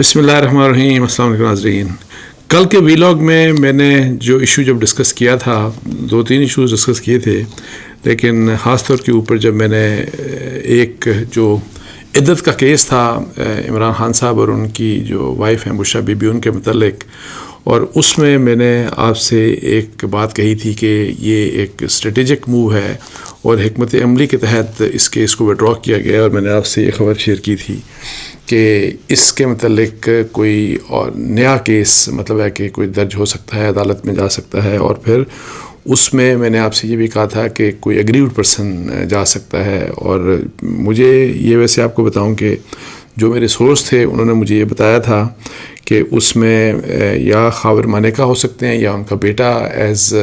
بسم اللہ الرحمن الرحیم. السلام علیکم ناظرین. کل کے ویلاگ میں نے جو ایشو جب ڈسکس کیا تھا 2-3 ایشوز ڈسکس کیے تھے، لیکن خاص طور کے اوپر جب میں نے ایک جو عدت کا کیس تھا عمران خان صاحب اور ان کی جو وائف ہیں بشرا بی بی ان کے متعلق، اور اس میں نے آپ سے ایک بات کہی تھی کہ یہ ایک اسٹریٹجک موو ہے اور حکمت عملی کے تحت اس کیس کو وڈرا کیا گیا، اور میں نے آپ سے یہ خبر شیئر کی تھی کہ اس کے متعلق کوئی اور نیا کیس مطلب ہے کہ کوئی درج ہو سکتا ہے، عدالت میں جا سکتا ہے، اور پھر اس میں نے آپ سے یہ بھی کہا تھا کہ کوئی اگریوڈ پرسن جا سکتا ہے. اور مجھے یہ ویسے آپ کو بتاؤں کہ جو میرے سورس تھے انہوں نے مجھے یہ بتایا تھا کہ اس میں یا خاور مانیکا ہو سکتے ہیں یا ان کا بیٹا ایز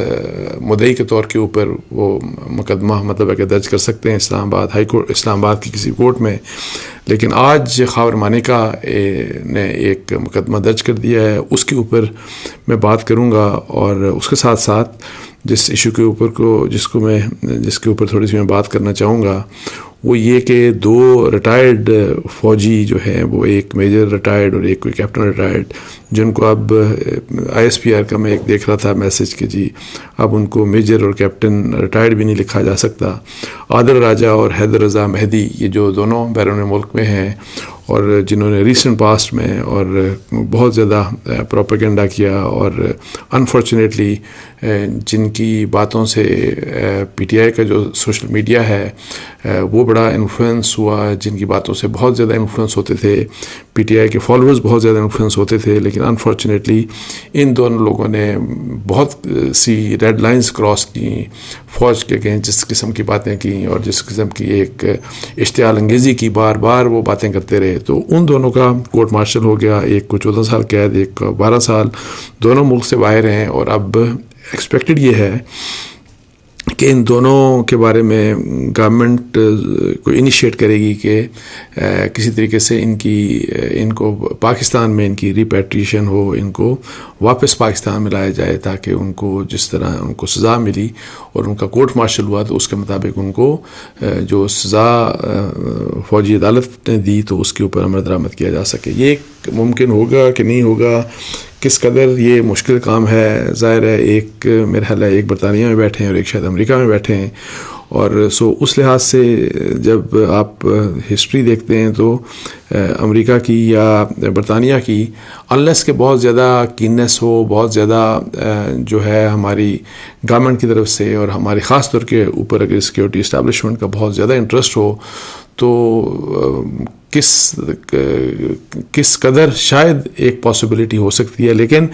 مدعی کے طور کے اوپر وہ مقدمہ مطلب ہے کہ درج کر سکتے ہیں اسلام آباد ہائی کورٹ، اسلام آباد کی کسی کورٹ میں. لیکن آج خاور مانیکا نے ایک مقدمہ درج کر دیا ہے، اس کے اوپر میں بات کروں گا، اور اس کے ساتھ ساتھ جس ایشو کے اوپر جس کے اوپر تھوڑی سی میں بات کرنا چاہوں گا وہ یہ کہ 2 ریٹائرڈ فوجی جو ہیں، وہ ایک میجر ریٹائرڈ اور ایک کوئی کیپٹن ریٹائرڈ، جن کو اب آئی ایس پی آر کا میں ایک دیکھ رہا تھا میسج کہ جی اب ان کو میجر اور کیپٹن ریٹائرڈ بھی نہیں لکھا جا سکتا. عادل راجہ اور حیدر رضا مہدی، یہ جو دونوں بیرون ملک میں ہیں اور جنہوں نے ریسنٹ پاسٹ میں اور بہت زیادہ پروپیگنڈا کیا، اور انفارچونیٹلی جن کی باتوں سے پی ٹی آئی کا جو سوشل میڈیا ہے وہ بڑا انفلوئنس ہوا، جن کی باتوں سے بہت زیادہ انفلوئنس ہوتے تھے، پی ٹی آئی کے فالوورز بہت زیادہ انفلوئنس ہوتے تھے. لیکن انفارچونیٹلی ان دونوں لوگوں نے بہت سی ریڈ لائنز کراس کی، فوج کے اگینسٹ جس قسم کی باتیں کی اور جس قسم کی ایک اشتعال انگیزی کی، بار بار وہ باتیں کرتے رہے. تو ان دونوں کا کورٹ مارشل ہو گیا، ایک کو 14 سال قید، ایک کو 12 سال، دونوں ملک سے باہر ہیں. اور اب ایکسپیکٹڈ یہ ہے کہ ان دونوں کے بارے میں گورنمنٹ کو انیشیٹ کرے گی کہ کسی طریقے سے ان کو پاکستان میں ان کی ریپیٹریشن ہو، ان کو واپس پاکستان میں لایا جائے، تاکہ ان کو جس طرح ان کو سزا ملی اور ان کا کورٹ مارشل ہوا تو اس کے مطابق ان کو جو سزا فوجی عدالت نے دی تو اس کے اوپر عمل درآمد کیا جا سکے. یہ ممکن ہوگا کہ نہیں ہوگا، کس قدر یہ مشکل کام ہے. ظاہر ہے ایک میرا خیال ہے ایک برطانیہ میں بیٹھے ہیں اور ایک شاید امریکہ میں بیٹھے ہیں، اور اس لحاظ سے جب آپ ہسٹری دیکھتے ہیں تو امریکہ کی یا برطانیہ کی انلیس کہ بہت زیادہ کیننس ہو، بہت زیادہ جو ہے ہماری گورنمنٹ کی طرف سے اور ہماری خاص طور کے اوپر اگر سیکیورٹی اسٹیبلشمنٹ کا بہت زیادہ انٹرسٹ ہو تو کس قدر شاید ایک پاسبلٹی ہو سکتی ہے. لیکن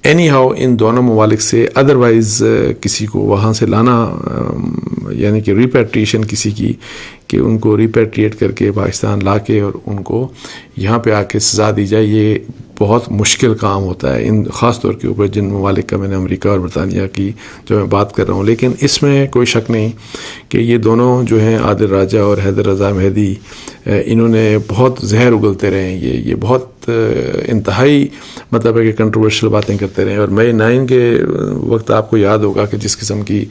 اینی ہاؤ ان دونوں ممالک سے ادروائز کسی کو وہاں سے لانا، یعنی کہ ریپیٹریشن کسی کی، کہ ان کو ریپیٹریٹ کر کے پاکستان لا کے اور ان کو یہاں پہ آ کے سزا دی جائے، یہ بہت مشکل کام ہوتا ہے ان خاص طور کے اوپر جن ممالک کا میں نے امریکہ اور برطانیہ کی جو میں بات کر رہا ہوں. لیکن اس میں کوئی شک نہیں کہ یہ دونوں جو ہیں عادل راجہ اور حیدر رضا مہدی، انہوں نے بہت زہر اگلتے رہے ہیں، یہ بہت انتہائی مطلب ہے کہ کنٹروورشل باتیں کرتے رہے. اور مئی 9 کے وقت آپ کو یاد ہوگا کہ جس قسم کی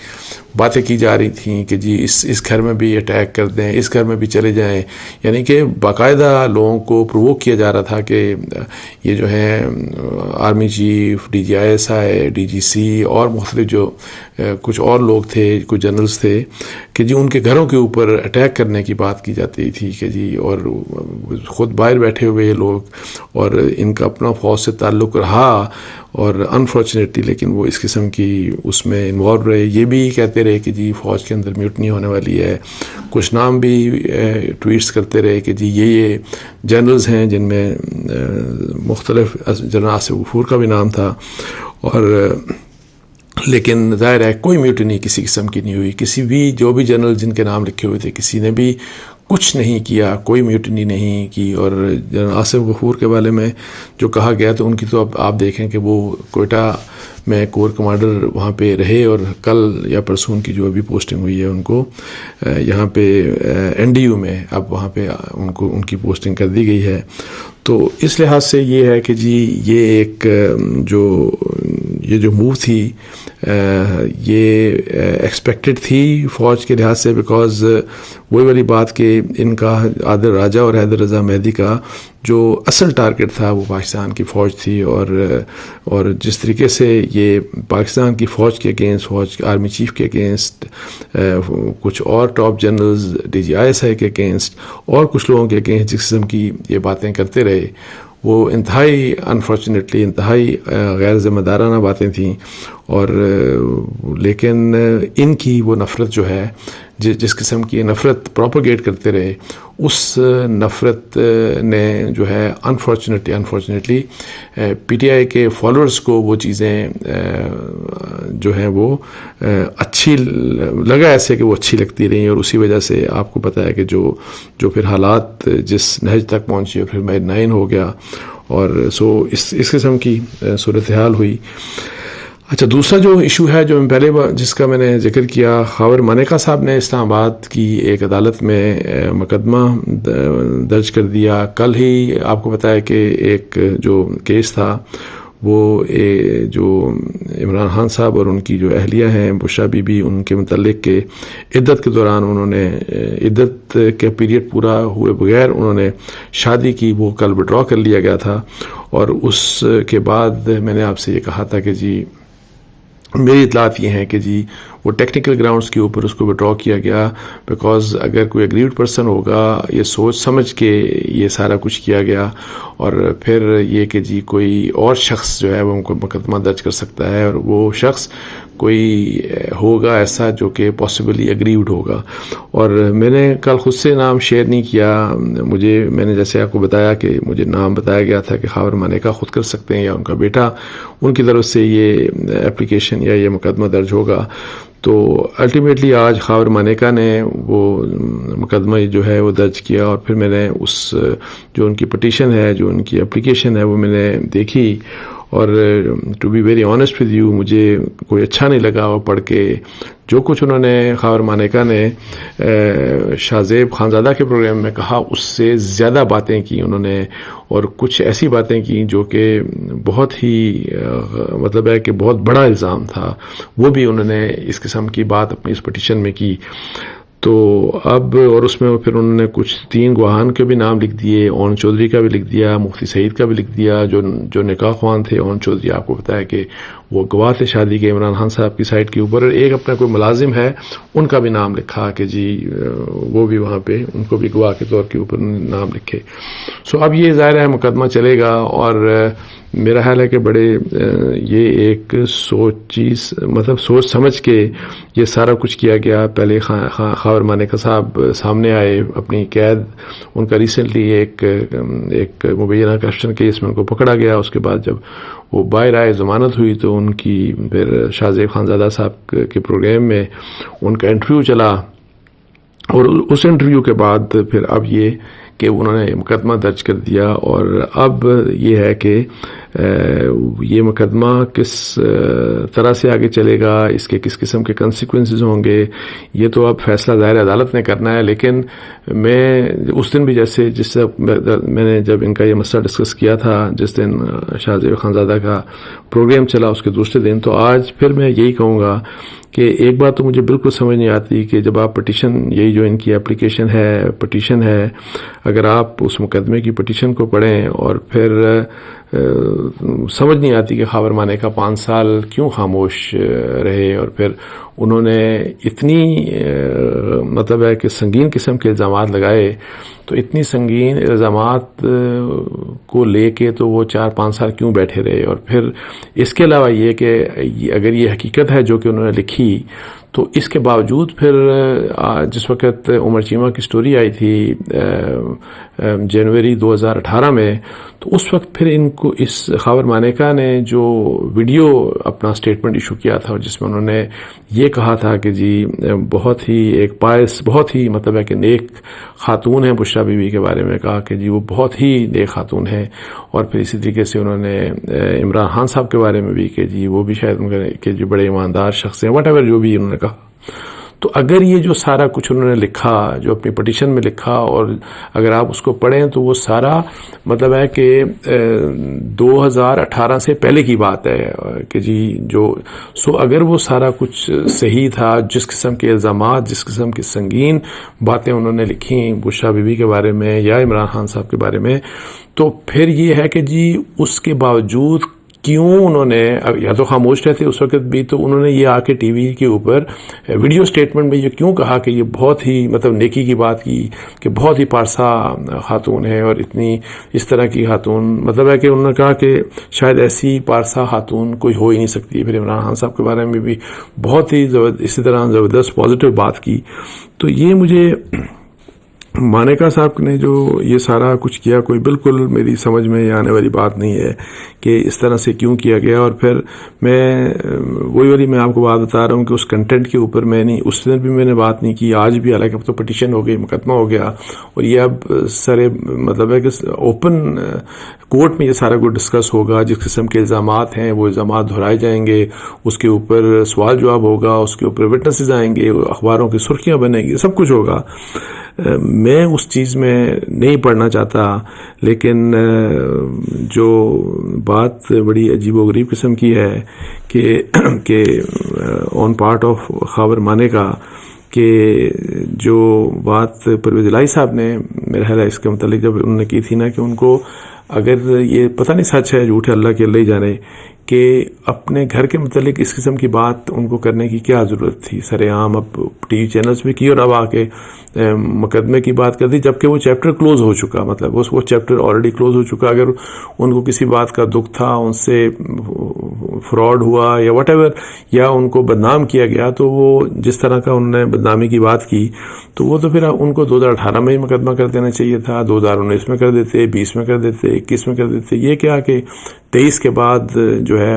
باتیں کی جا رہی تھیں کہ جی اس گھر میں بھی اٹیک کر دیں، اس گھر میں بھی چلے جائیں، یعنی کہ باقاعدہ لوگوں کو پرووک کیا جا رہا تھا کہ یہ جو ہیں army chief, D G I S I, D G C اور مختلف جو کچھ اور لوگ تھے، کچھ جنرلز تھے، کہ جی ان کے گھروں کے اوپر اٹیک کرنے کی بات کی جاتی تھی کہ جی، اور خود باہر بیٹھے ہوئے یہ لوگ اور ان کا اپنا فوج سے تعلق رہا، اور انفارچونیٹلی لیکن وہ اس قسم کی اس میں انوالو رہے. یہ بھی کہتے رہے کہ جی فوج کے اندر میوٹنی ہونے والی ہے، کچھ نام بھی ٹویٹس کرتے رہے کہ جی یہ جنرلز ہیں جن میں مختلف جنرل آصف غفور کا بھی نام تھا. اور لیکن ظاہر ہے کوئی میوٹنی کسی قسم کی نہیں ہوئی، کسی بھی جو بھی جنرل جن کے نام لکھے ہوئے تھے کسی نے بھی کچھ نہیں کیا، کوئی میوٹنی نہیں کی. اور جنرل آصف غفور کے بارے میں جو کہا گیا تو ان کی تو اب آپ دیکھیں کہ وہ کوئٹہ میں کور کمانڈر وہاں پہ رہے، اور کل یا پرسوں کی جو ابھی پوسٹنگ ہوئی ہے ان کو یہاں پہ این ڈی یو میں اب وہاں پہ ان کی پوسٹنگ کر دی گئی ہے. تو اس لحاظ سے یہ ہے کہ جی یہ ایک جو یہ جو موو تھی یہ ایکسپیکٹڈ تھی فوج کے لحاظ سے، بیکاز وہی والی بات کہ ان کا عادل راجہ اور حیدر رضا مہدی کا جو اصل ٹارگٹ تھا وہ پاکستان کی فوج تھی، اور جس طریقے سے یہ پاکستان کی فوج کے اگینسٹ، فوج آرمی چیف کے اگینسٹ، کچھ اور ٹاپ جنرلز DGI کے اگینسٹ اور کچھ لوگوں کے اگینسٹ جس قسم کی یہ باتیں کرتے رہے، وہ انتہائی انفارچونیٹلی انتہائی غیر ذمہ دارانہ باتیں تھیں. اور لیکن ان کی وہ نفرت جو ہے، جس قسم کی نفرت پروپیگیٹ کرتے رہے، اس نفرت نے جو ہے انفارچونیٹلی PTI کے فالوورز کو وہ چیزیں جو ہیں وہ اچھی لگا، ایسے کہ وہ اچھی لگتی رہیں، اور اسی وجہ سے آپ کو پتہ ہے کہ جو پھر حالات جس نہج تک پہنچی اور پھر May 9 ہو گیا، اور اس قسم کی صورتحال ہوئی. اچھا، دوسرا جو ایشو ہے جو پہلے جس کا میں نے ذکر کیا، خاور مانیکا صاحب نے اسلام آباد کی ایک عدالت میں مقدمہ درج کر دیا. کل ہی آپ کو پتہ ہے کہ ایک جو کیس تھا وہ جو عمران خان صاحب اور ان کی جو اہلیہ ہیں بشرا بی بی، ان کے متعلق کہ عدت کے دوران انہوں نے عدت کے پیریڈ پورا ہوئے بغیر انہوں نے شادی کی، وہ کل وڈرا کر لیا گیا تھا. اور اس کے بعد میں نے آپ سے یہ کہا تھا کہ جی میری اطلاعات یہ ہیں کہ جی وہ ٹیکنیکل گراؤنڈز کے اوپر اس کو وڈرا کیا گیا، بیکاز اگر کوئی اگریوڈ پرسن ہوگا، یہ سوچ سمجھ کے یہ سارا کچھ کیا گیا، اور پھر یہ کہ جی کوئی اور شخص جو ہے وہ مقدمہ درج کر سکتا ہے، اور وہ شخص کوئی ہوگا ایسا جو کہ پاسبلی اگریوڈ ہوگا. اور میں نے کل خود سے نام شیئر نہیں کیا، میں نے جیسے آپ کو بتایا کہ مجھے نام بتایا گیا تھا کہ خاور مانیکا خود کر سکتے ہیں یا ان کا بیٹا، ان کی طرف سے یہ اپلیکیشن یا یہ مقدمہ درج ہوگا. تو الٹیمیٹلی آج خاور مانیکا نے وہ مقدمہ جو ہے وہ درج کیا، اور پھر میں نے اس جو ان کی پٹیشن ہے، جو ان کی اپلیکیشن ہے، وہ میں نے دیکھی، اور to be very honest with you مجھے کوئی اچھا نہیں لگا وہ پڑھ کے. جو کچھ انہوں نے خاور مانیکا نے شاہ زیب خانزادہ کے پروگرام میں کہا، اس سے زیادہ باتیں کی انہوں نے، اور کچھ ایسی باتیں کی جو کہ بہت ہی مطلب ہے کہ بہت بڑا الزام تھا، وہ بھی انہوں نے اس قسم کی بات اپنی اس پٹیشن میں کی. تو اب اور اس میں پھر انہوں نے کچھ 3 گواہان کے بھی نام لکھ دیے، اون چودھری کا بھی لکھ دیا، مفتی سعید کا بھی لکھ دیا، جو نکاح خوان تھے. اون چودھری آپ کو پتا ہے کہ وہ گواہ تھے شادی کے عمران خان صاحب کی سائٹ کے اوپر، اور ایک اپنا کوئی ملازم ہے ان کا بھی نام لکھا کہ جی وہ بھی وہاں پہ ان کو بھی گواہ کے طور کے اوپر نام لکھے. اب یہ ظاہر ہے مقدمہ چلے گا، اور میرا خیال ہے کہ بڑے یہ ایک سوچ سمجھ کے یہ سارا کچھ کیا گیا. پہلے خاور مانیکا صاحب سامنے آئے، اپنی قید ان کا ریسنٹلی ایک مبینہ کرپشن کیس میں ان کو پکڑا گیا، اس کے بعد جب وہ باہر آئے ضمانت ہوئی تو ان کی پھر شاہ زیب خانزادہ صاحب کے پروگرام میں ان کا انٹرویو چلا، اور اس انٹرویو کے بعد پھر اب یہ کہ انہوں نے مقدمہ درج کر دیا. اور اب یہ ہے کہ یہ مقدمہ کس طرح سے آگے چلے گا، اس کے کس قسم کے کنسیکوینسز ہوں گے، یہ تو اب فیصلہ ظاہر عدالت نے کرنا ہے. لیکن میں اس دن بھی جس میں نے جب ان کا یہ مسئلہ ڈسکس کیا تھا، جس دن شاہ زیب خانزادہ کا پروگرام چلا اس کے دوسرے دن، تو آج پھر میں یہی کہوں گا کہ ایک بات تو مجھے بالکل سمجھ نہیں آتی کہ جب آپ پٹیشن، یہی جو ان کی اپلیکیشن ہے، پٹیشن ہے، اگر آپ اس مقدمے کی پٹیشن کو پڑھیں اور پھر سمجھ نہیں آتی کہ خاور مانیکا 5 سال کیوں خاموش رہے، اور پھر انہوں نے اتنی مطلب ہے کہ سنگین قسم کے الزامات لگائے، تو اتنی سنگین الزامات کو لے کے تو وہ 4-5 سال کیوں بیٹھے رہے. اور پھر اس کے علاوہ یہ کہ اگر یہ حقیقت ہے جو کہ انہوں نے لکھی، تو اس کے باوجود پھر جس وقت عمر چیمہ کی سٹوری آئی تھی جنوری 2018 میں، تو اس وقت پھر ان کو اس خاور مانیکا نے جو ویڈیو اپنا سٹیٹمنٹ ایشو کیا تھا، جس میں انہوں نے یہ کہا تھا کہ جی بہت ہی ایک پائس، بہت ہی مطلب ہے کہ نیک خاتون ہیں، بشرا بی بی کے بارے میں کہا کہ جی وہ بہت ہی نیک خاتون ہیں. اور پھر اسی طریقے سے انہوں نے عمران خان صاحب کے بارے میں بھی کہ جی وہ بھی شاید ان کے جی بڑے ایماندار شخص ہیں، واٹ ایور جو بھی انہوں نے کہا. تو اگر یہ جو سارا کچھ انہوں نے لکھا جو اپنی پٹیشن میں لکھا اور اگر آپ اس کو پڑھیں تو وہ سارا مطلب ہے کہ 2018 سے پہلے کی بات ہے کہ جی جو اگر وہ سارا کچھ صحیح تھا، جس قسم کے الزامات، جس قسم کی سنگین باتیں انہوں نے لکھی بشرا بی بی کے بارے میں یا عمران خان صاحب کے بارے میں، تو پھر یہ ہے کہ جی اس کے باوجود کیوں انہوں نے یا تو خاموش رہتے اس وقت بھی، تو انہوں نے یہ آ کے ٹی وی کے اوپر ویڈیو سٹیٹمنٹ میں یہ کیوں کہا کہ یہ بہت ہی مطلب نیکی کی بات کی کہ بہت ہی پارسا خاتون ہے اور اتنی اس طرح کی خاتون، مطلب ہے کہ انہوں نے کہا کہ شاید ایسی پارسا خاتون کوئی ہو ہی نہیں سکتی. پھر عمران خان صاحب کے بارے میں بھی بہت ہی اسی طرح زبردست پازیٹیو بات کی. تو یہ مجھے مانیکا صاحب نے جو یہ سارا کچھ کیا کوئی بالکل میری سمجھ میں آنے والی بات نہیں ہے کہ اس طرح سے کیوں کیا گیا. اور پھر میں وہی والی میں آپ کو بات بتا رہا ہوں کہ اس کنٹینٹ کے اوپر میں نہیں، اس دن بھی میں نے بات نہیں کی، آج بھی، حالانکہ اب تو پٹیشن ہو گئی، مقدمہ ہو گیا اور یہ اب سارے مطلب ہے کہ اوپن کورٹ میں یہ سارا کچھ ڈسکس ہوگا. جس قسم کے الزامات ہیں وہ الزامات دہرائے جائیں گے، اس کے اوپر سوال جواب ہوگا، اس کے اوپر وٹنسز آئیں گے، اخباروں کی سرخیاں بنیں گی، سب کچھ ہوگا. میں اس چیز میں نہیں پڑھنا چاہتا، لیکن جو بات بڑی عجیب و غریب قسم کی ہے کہ on part of Khawar Manika کہ جو بات پرویز الہی صاحب نے میرا خیال ہے اس کے متعلق جب انہوں نے کی تھی نا کہ ان کو اگر یہ پتہ نہیں سچ ہے جھوٹ ہے اللہ کے اللہ ہی جانے کہ اپنے گھر کے متعلق اس قسم کی بات ان کو کرنے کی کیا ضرورت تھی. سر عام اب ٹی وی چینلز بھی کی اور اب آ کے مقدمے کی بات کر دی، جبکہ وہ چیپٹر کلوز ہو چکا، مطلب وہ چیپٹر آلریڈی کلوز ہو چکا. اگر ان کو کسی بات کا دکھ تھا، ان سے فراڈ ہوا یا واٹ ایور، یا ان کو بدنام کیا گیا، تو وہ جس طرح کا انہوں نے بدنامی کی بات کی تو وہ تو پھر ان کو 2018 میں ہی مقدمہ کر دینا چاہیے تھا، 2019 میں کر دیتے، 20 میں کر دیتے، 21 میں کر دیتے. یہ کیا کہ 23 کے بعد جو ہے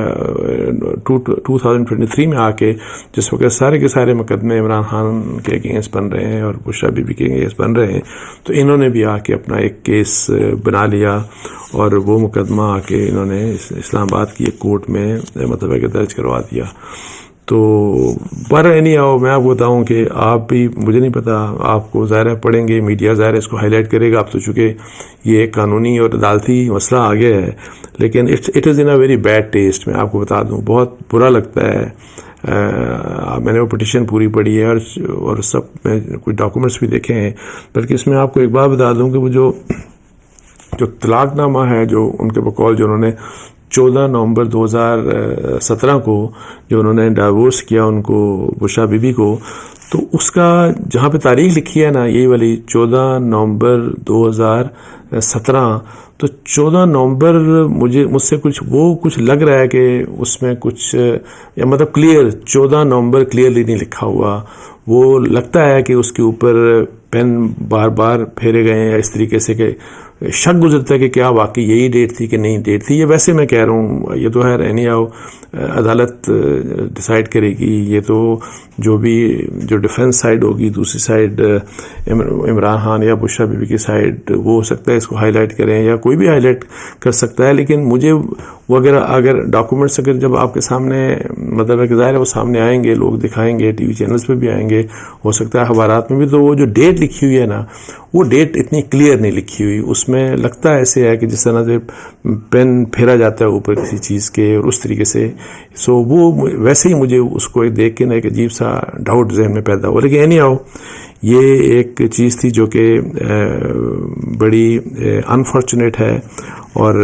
2023 میں آ کے جس وقت سارے کے سارے مقدمے عمران خان کے اگینسٹ بن رہے ہیں اور بشرا بی بی کے اگینسٹ بن رہے ہیں، تو انہوں نے بھی آ کے اپنا ایک کیس بنا لیا اور وہ مقدمہ آ کے انہوں نے اسلام آباد کی ایک کورٹ میں مطلب ہے کہ درج کروا دیا. تو پر نہیں آؤ میں آپ کو بتاؤں کہ آپ بھی، مجھے نہیں پتا، آپ کو ظاہر ہے پڑھیں گے، میڈیا ظاہر ہے اس کو ہائی لائٹ کرے گا. اب تو چونکہ یہ ایک قانونی اور عدالتی مسئلہ آ گیا ہے، لیکن it is in a very bad test. میں آپ کو بتا دوں بہت برا لگتا ہے. میں نے وہ پٹیشن پوری پڑھی ہے اور سب میں کچھ ڈاکومنٹس بھی دیکھے ہیں، بلکہ اس میں آپ کو ایک بات بتا دوں کہ وہ جو طلاق نامہ ہے جو ان کے بقول جو انہوں نے 14 نومبر 2017 کو جو انہوں نے ڈائیورس کیا ان کو بشرا بی بی کو، تو اس کا جہاں پہ تاریخ لکھی ہے نا یہ والی 14 نومبر 2017، تو 14 نومبر مجھ سے کچھ لگ رہا ہے کہ اس میں کچھ یا مطلب کلیئر 14 نومبر کلیئرلی نہیں لکھا ہوا. وہ لگتا ہے کہ اس کے اوپر پین بار بار پھیرے گئے ہیں اس طریقے سے کہ شک گزرتا ہے کہ کیا واقعی یہی ڈیٹ تھی کہ نہیں ڈیٹ تھی. یہ ویسے میں کہہ رہا ہوں، یہ تو ہے رہنی آؤ عدالت ڈیسائیڈ کرے گی. یہ تو جو ڈیفنس سائیڈ ہوگی، دوسری سائیڈ عمران خان یا بشرا بی بی کی سائیڈ، وہ ہو سکتا ہے اس کو ہائی لائٹ کریں یا کوئی بھی ہائی لائٹ کر سکتا ہے. لیکن مجھے وہ اگر ڈاکومنٹس اگر جب آپ کے سامنے مطلب ہے کہ ظاہر ہے وہ سامنے آئیں گے، لوگ دکھائیں گے، ٹی وی چینلز پہ بھی آئیں گے، ہو سکتا ہے اخبارات میں بھی، تو وہ جو ڈیٹ لکھی ہوئی ہے نا وہ ڈیٹ اتنی کلیئر نہیں لکھی ہوئی. اس میں لگتا ہے ایسے ہے کہ جس طرح سے پین پھیرا جاتا ہے اوپر کسی چیز کے اور اس طریقے سے. وہ ویسے ہی مجھے اس کو دیکھ کے نا ایک عجیب سا ڈاؤٹ ذہن میں پیدا ہوا. لیکن اینی ہاؤ یہ ایک چیز تھی جو کہ بڑی انفارچونیٹ ہے اور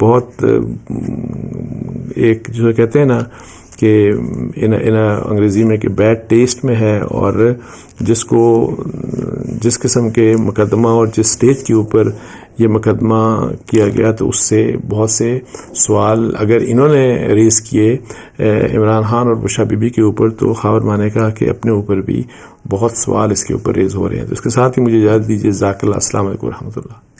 بہت ایک جو کہتے ہیں نا کہ انگریزی میں کہ بیڈ ٹیسٹ میں ہے. اور جس قسم کے مقدمہ اور جس سٹیج کے اوپر یہ مقدمہ کیا گیا تو اس سے بہت سے سوال اگر انہوں نے ریز کیے عمران خان اور بشرا بی بی کے اوپر، تو خاور مانیکا کہ اپنے اوپر بھی بہت سوال اس کے اوپر ریز ہو رہے ہیں. تو اس کے ساتھ ہی مجھے اجازت دیجیے. جزاک اللہ. السلام علیکم و رحمۃ اللہ.